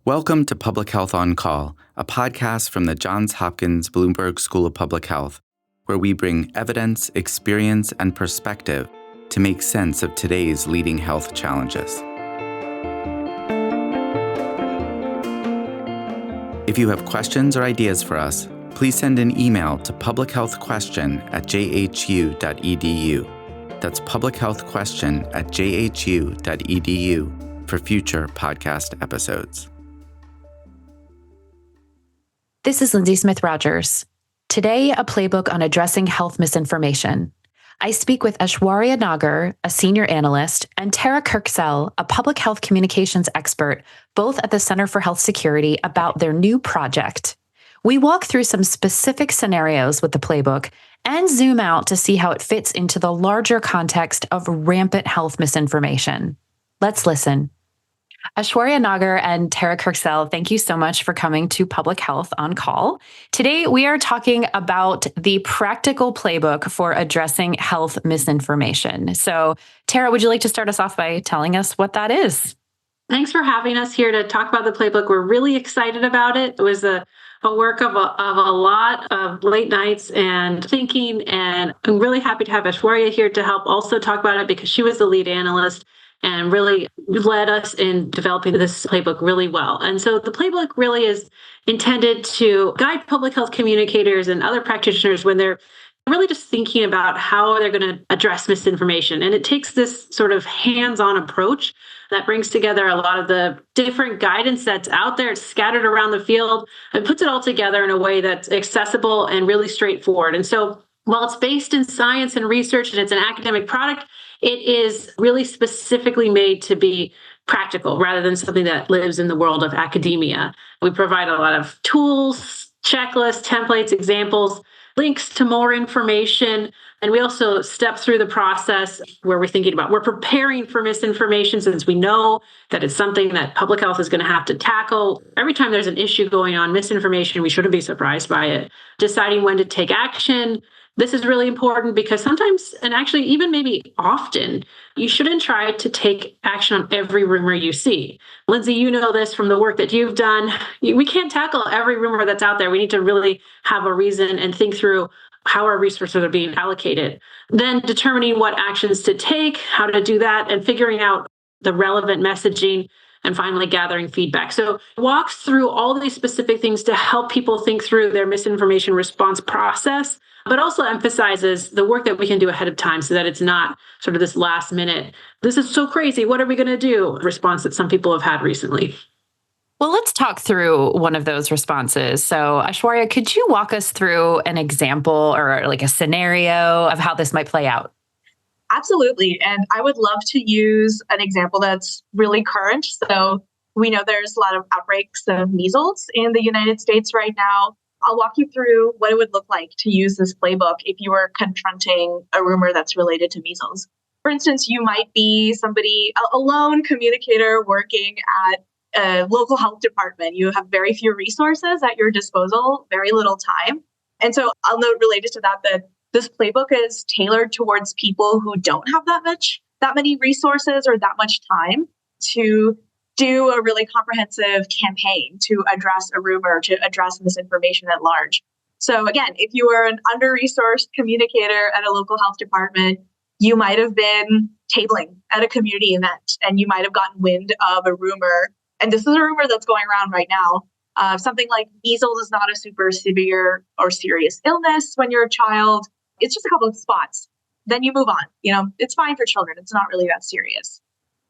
Welcome to Public Health on Call, a podcast from the Johns Hopkins Bloomberg School of Public Health, where we bring evidence, experience, and perspective to make sense of today's leading health challenges. If you have questions or ideas for us, please send an email to publichealthquestion@jhu.edu. That's publichealthquestion@jhu.edu for future podcast episodes. This is Lindsay Smith-Rogers. Today, a playbook on addressing health misinformation. I speak with Aishwarya Nagar, a senior analyst, and Tara Kirksell, a public health communications expert, both at the Center for Health Security, about their new project. We walk through some specific scenarios with the playbook and zoom out to see how it fits into the larger context of rampant health misinformation. Let's listen. Aishwarya Nagar and Tara Kirksell, thank you so much for coming to Public Health on Call. Today, we are talking about the practical playbook for addressing health misinformation. So, Tara, would you like to start us off by telling us what that is? Thanks for having us here to talk about the playbook. We're really excited about it. It was a work of a lot of late nights and thinking, and I'm really happy to have Aishwarya here to help also talk about it because she was the lead analyst and really led us in developing this playbook really well. And so the playbook really is intended to guide public health communicators and other practitioners when they're really just thinking about how they're going to address misinformation. And it takes this sort of hands-on approach that brings together a lot of the different guidance that's out there, it's scattered around the field, and puts it all together in a way that's accessible and really straightforward. And so while it's based in science and research and it's an academic product, it is really specifically made to be practical rather than something that lives in the world of academia. We provide a lot of tools, checklists, templates, examples, links to more information. And we also step through the process where we're preparing for misinformation since we know that it's something that public health is going to have to tackle. Every time there's an issue going on, misinformation, we shouldn't be surprised by it. Deciding when to take action. This is really important because sometimes, and actually even maybe often, you shouldn't try to take action on every rumor you see. Lindsay, you know this from the work that you've done. We can't tackle every rumor that's out there. We need to really have a reason and think through how our resources are being allocated. Then determining what actions to take, how to do that, and figuring out the relevant messaging, and finally gathering feedback. So it walks through all these specific things to help people think through their misinformation response process, but also emphasizes the work that we can do ahead of time so that it's not sort of this last minute, this is so crazy, what are we going to do? Response that some people have had recently. Well, let's talk through one of those responses. So, Aishwarya, could you walk us through an example or like a scenario of how this might play out? Absolutely. And I would love to use an example that's really current. So we know there's a lot of outbreaks of measles in the United States right now. I'll walk you through what it would look like to use this playbook if you were confronting a rumor that's related to measles. For instance, you might be a lone communicator working at a local health department. You have very few resources at your disposal, very little time. And so I'll note related to that this playbook is tailored towards people who don't have that many resources or that much time to do a really comprehensive campaign to address a rumor, to address misinformation at large. So again, if you were an under-resourced communicator at a local health department, you might have been tabling at a community event and you might have gotten wind of a rumor. And this is a rumor that's going around right now. Something like measles is not a super severe or serious illness when you're a child. It's just a couple of spots. Then you move on. It's fine for children. It's not really that serious.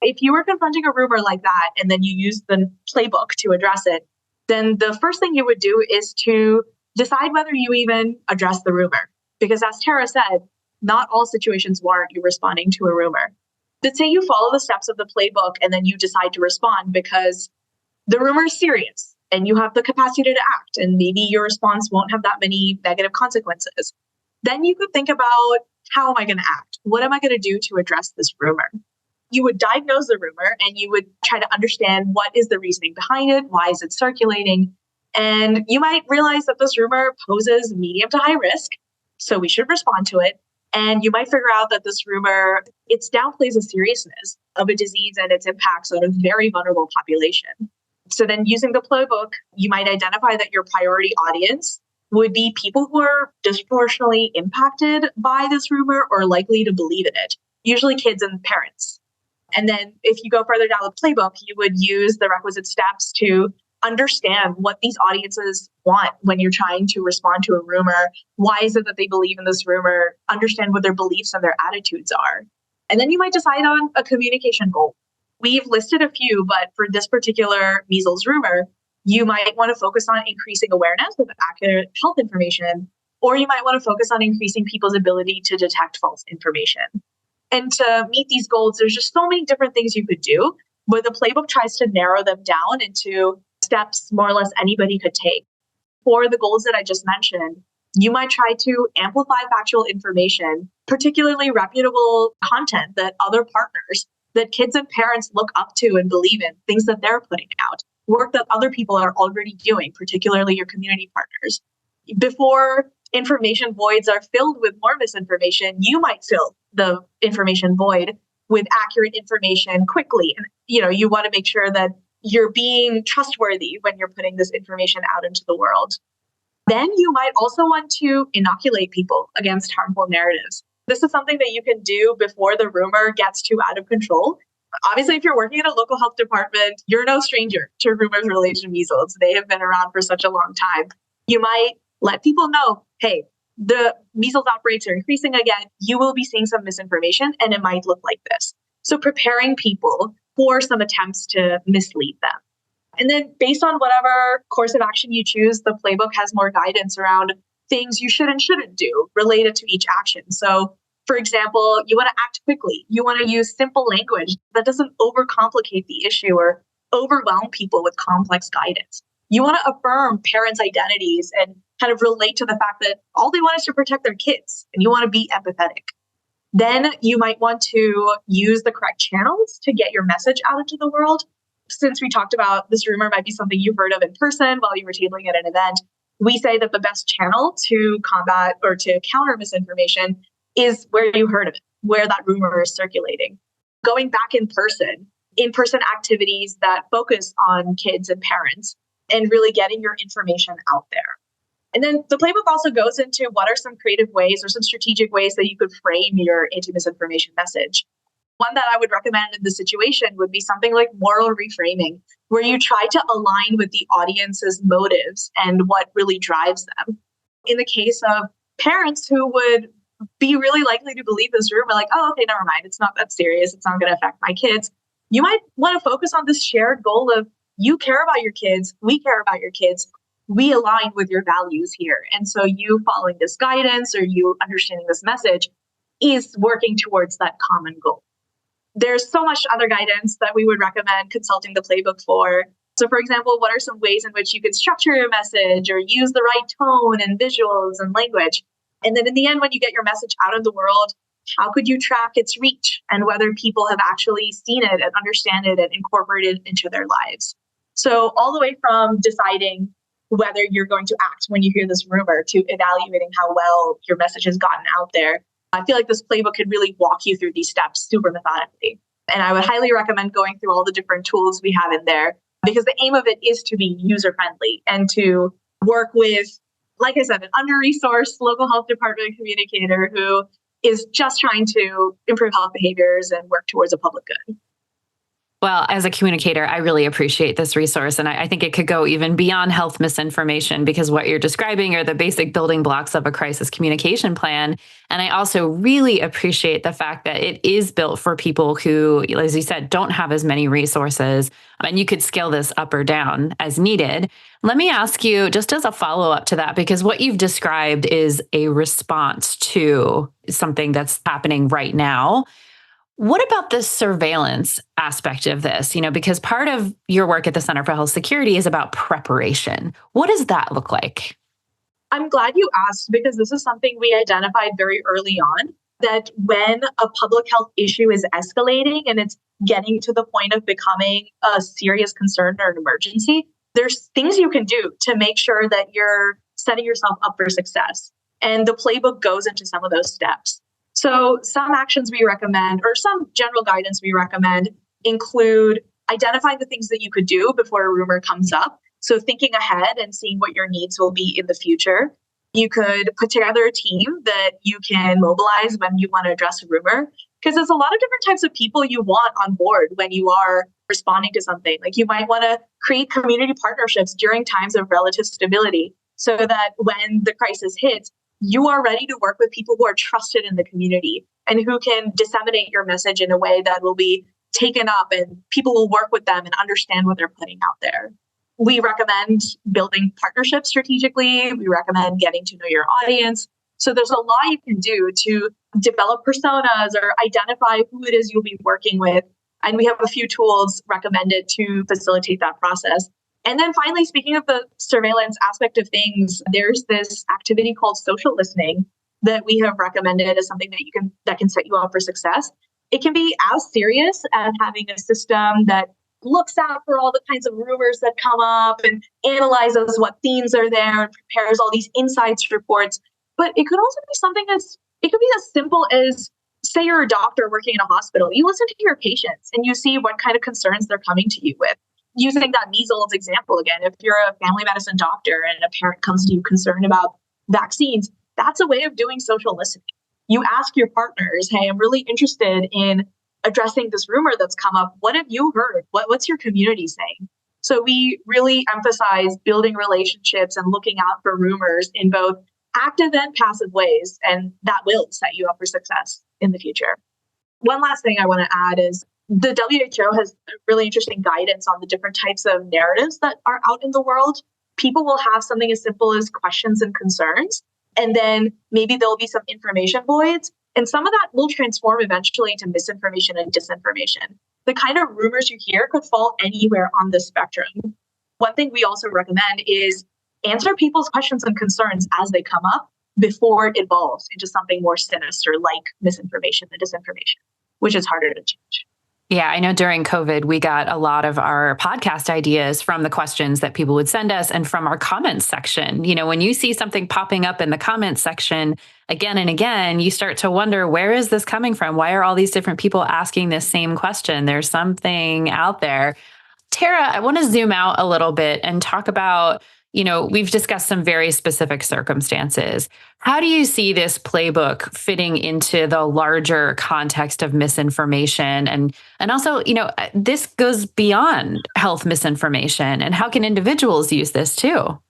If you were confronting a rumor like that and then you use the playbook to address it, then the first thing you would do is to decide whether you even address the rumor. Because as Tara said, not all situations warrant you responding to a rumor. But say you follow the steps of the playbook and then you decide to respond because the rumor is serious and you have the capacity to act and maybe your response won't have that many negative consequences. Then you could think about, how am I going to act? What am I going to do to address this rumor? You would diagnose the rumor and you would try to understand what is the reasoning behind it, why is it circulating, and you might realize that this rumor poses medium to high risk, so we should respond to it. And you might figure out that this rumor, it downplays the seriousness of a disease and its impacts on a very vulnerable population. So then using the playbook, you might identify that your priority audience would be people who are disproportionately impacted by this rumor or likely to believe in it, usually kids and parents. And then if you go further down the playbook, you would use the requisite steps to understand what these audiences want when you're trying to respond to a rumor. Why is it that they believe in this rumor? Understand what their beliefs and their attitudes are. And then you might decide on a communication goal. We've listed a few, but for this particular measles rumor, you might want to focus on increasing awareness of accurate health information, or you might want to focus on increasing people's ability to detect false information. And to meet these goals, there's just so many different things you could do, but the playbook tries to narrow them down into steps more or less anybody could take. For the goals that I just mentioned, you might try to amplify factual information, particularly reputable content that other partners, that kids and parents look up to and believe in, things that they're putting out, work that other people are already doing, particularly your community partners. Before information voids are filled with more misinformation, you might fill the information void with accurate information quickly. And you want to make sure that you're being trustworthy when you're putting this information out into the world. Then you might also want to inoculate people against harmful narratives. This is something that you can do before the rumor gets too out of control. Obviously, if you're working in a local health department, you're no stranger to rumors related to measles. They have been around for such a long time. You might let people know, hey, the measles outbreaks are increasing again. You will be seeing some misinformation and it might look like this. So preparing people for some attempts to mislead them. And then based on whatever course of action you choose, the playbook has more guidance around things you should and shouldn't do related to each action. So for example, you want to act quickly. You want to use simple language that doesn't overcomplicate the issue or overwhelm people with complex guidance. You want to affirm parents' identities and kind of relate to the fact that all they want is to protect their kids, and you want to be empathetic. Then you might want to use the correct channels to get your message out into the world. Since we talked about this rumor might be something you heard of in person while you were tabling at an event, we say that the best channel to combat or to counter misinformation is where you heard of it, where that rumor is circulating. Going back in-person activities that focus on kids and parents and really getting your information out there. And then the playbook also goes into what are some creative ways or some strategic ways that you could frame your anti-misinformation message. One that I would recommend in this situation would be something like moral reframing, where you try to align with the audience's motives and what really drives them. In the case of parents who would be really likely to believe this rumor, like, oh, okay, never mind. It's not that serious. It's not going to affect my kids. You might want to focus on this shared goal of you care about your kids. We care about your kids. We align with your values here. And so you following this guidance or you understanding this message is working towards that common goal. There's so much other guidance that we would recommend consulting the playbook for. So for example, what are some ways in which you could structure your message or use the right tone and visuals and language? And then in the end, when you get your message out in the world, how could you track its reach and whether people have actually seen it and understand it and incorporated it into their lives? So all the way from deciding whether you're going to act when you hear this rumor to evaluating how well your message has gotten out there. I feel like this playbook could really walk you through these steps super methodically. And I would highly recommend going through all the different tools we have in there because the aim of it is to be user-friendly and to work with, like I said, an under-resourced local health department communicator who is just trying to improve health behaviors and work towards a public good. Well, as a communicator, I really appreciate this resource. And I think it could go even beyond health misinformation because what you're describing are the basic building blocks of a crisis communication plan. And I also really appreciate the fact that it is built for people who, as you said, don't have as many resources. And you could scale this up or down as needed. Let me ask you, just as a follow-up to that, because what you've described is a response to something that's happening right now. What about the surveillance aspect of this? Because part of your work at the Center for Health Security is about preparation. What does that look like? I'm glad you asked because this is something we identified very early on, that when a public health issue is escalating and it's getting to the point of becoming a serious concern or an emergency, there's things you can do to make sure that you're setting yourself up for success. And the playbook goes into some of those steps. So some actions we recommend or some general guidance we recommend include identifying the things that you could do before a rumor comes up. So thinking ahead and seeing what your needs will be in the future. You could put together a team that you can mobilize when you want to address a rumor, because there's a lot of different types of people you want on board when you are responding to something. Like you might want to create community partnerships during times of relative stability so that when the crisis hits, you are ready to work with people who are trusted in the community and who can disseminate your message in a way that will be taken up and people will work with them and understand what they're putting out there. We recommend building partnerships strategically. We recommend getting to know your audience. So there's a lot you can do to develop personas or identify who it is you'll be working with. And we have a few tools recommended to facilitate that process. And then finally, speaking of the surveillance aspect of things, there's this activity called social listening that we have recommended as something that can set you up for success. It can be as serious as having a system that looks out for all the kinds of rumors that come up and analyzes what themes are there and prepares all these insights reports. But it could also be something it could be as simple as, say you're a doctor working in a hospital. You listen to your patients and you see what kind of concerns they're coming to you with. Using that measles example again, if you're a family medicine doctor and a parent comes to you concerned about vaccines, that's a way of doing social listening. You ask your partners, hey, I'm really interested in addressing this rumor that's come up. What have you heard? What's your community saying? So we really emphasize building relationships and looking out for rumors in both active and passive ways, and that will set you up for success in the future. One last thing I want to add is the WHO has really interesting guidance on the different types of narratives that are out in the world. People will have something as simple as questions and concerns, and then maybe there'll be some information voids. And some of that will transform eventually into misinformation and disinformation. The kind of rumors you hear could fall anywhere on the spectrum. One thing we also recommend is answer people's questions and concerns as they come up before it evolves into something more sinister like misinformation and disinformation, which is harder to change. Yeah, I know during COVID, we got a lot of our podcast ideas from the questions that people would send us and from our comments section. You know, when you see something popping up in the comments section again and again, you start to wonder, where is this coming from? Why are all these different people asking this same question? There's something out there. Tara, I want to zoom out a little bit and talk about, we've discussed some very specific circumstances. How do you see this playbook fitting into the larger context of misinformation? And also, this goes beyond health misinformation. And how can individuals use this too?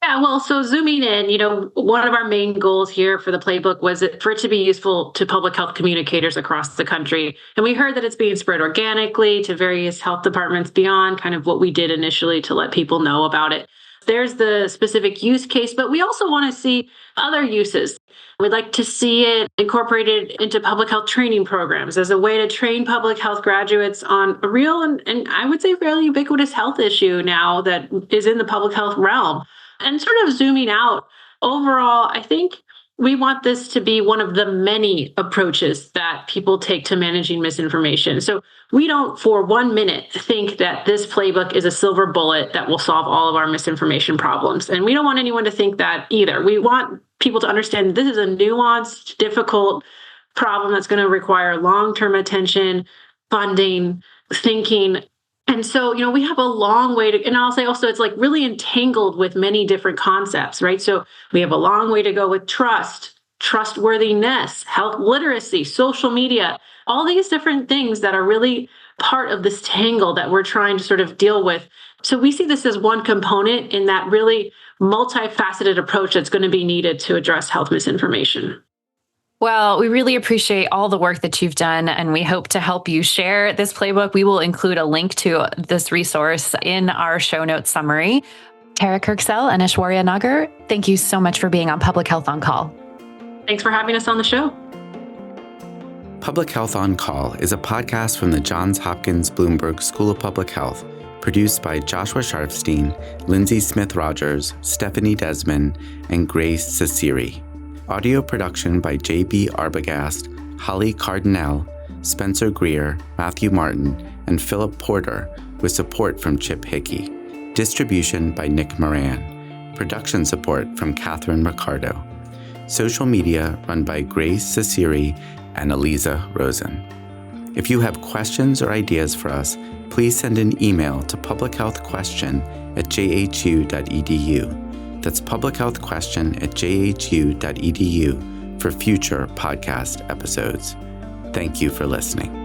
Yeah, well, so zooming in, one of our main goals here for the playbook was for it to be useful to public health communicators across the country. And we heard that it's being spread organically to various health departments beyond kind of what we did initially to let people know about it. There's the specific use case, but we also want to see other uses. We'd like to see it incorporated into public health training programs as a way to train public health graduates on a real and I would say fairly ubiquitous health issue now that is in the public health realm. And sort of zooming out, overall, I think we want this to be one of the many approaches that people take to managing misinformation. So we don't for 1 minute think that this playbook is a silver bullet that will solve all of our misinformation problems. And we don't want anyone to think that either. We want people to understand this is a nuanced, difficult problem that's going to require long-term attention, funding, thinking. And so, we have a long way to, and I'll say also, it's like really entangled with many different concepts, right? So we have a long way to go with trust, trustworthiness, health literacy, social media, all these different things that are really part of this tangle that we're trying to sort of deal with. So we see this as one component in that really multifaceted approach that's going to be needed to address health misinformation. Well, we really appreciate all the work that you've done, and we hope to help you share this playbook. We will include a link to this resource in our show notes summary. Tara Kirksell and Aishwarya Nagar, thank you so much for being on Public Health on Call. Thanks for having us on the show. Public Health on Call is a podcast from the Johns Hopkins Bloomberg School of Public Health, produced by Joshua Sharfstein, Lindsay Smith-Rogers, Stephanie Desmond, and Grace Ceciri. Audio production by J.B. Arbogast, Holly Cardinale, Spencer Greer, Matthew Martin, and Philip Porter, with support from Chip Hickey. Distribution by Nick Moran. Production support from Catherine Ricardo. Social media run by Grace Ceciri and Eliza Rosen. If you have questions or ideas for us, please send an email to publichealthquestion@jhu.edu. That's publichealthquestion@jhu.edu for future podcast episodes. Thank you for listening.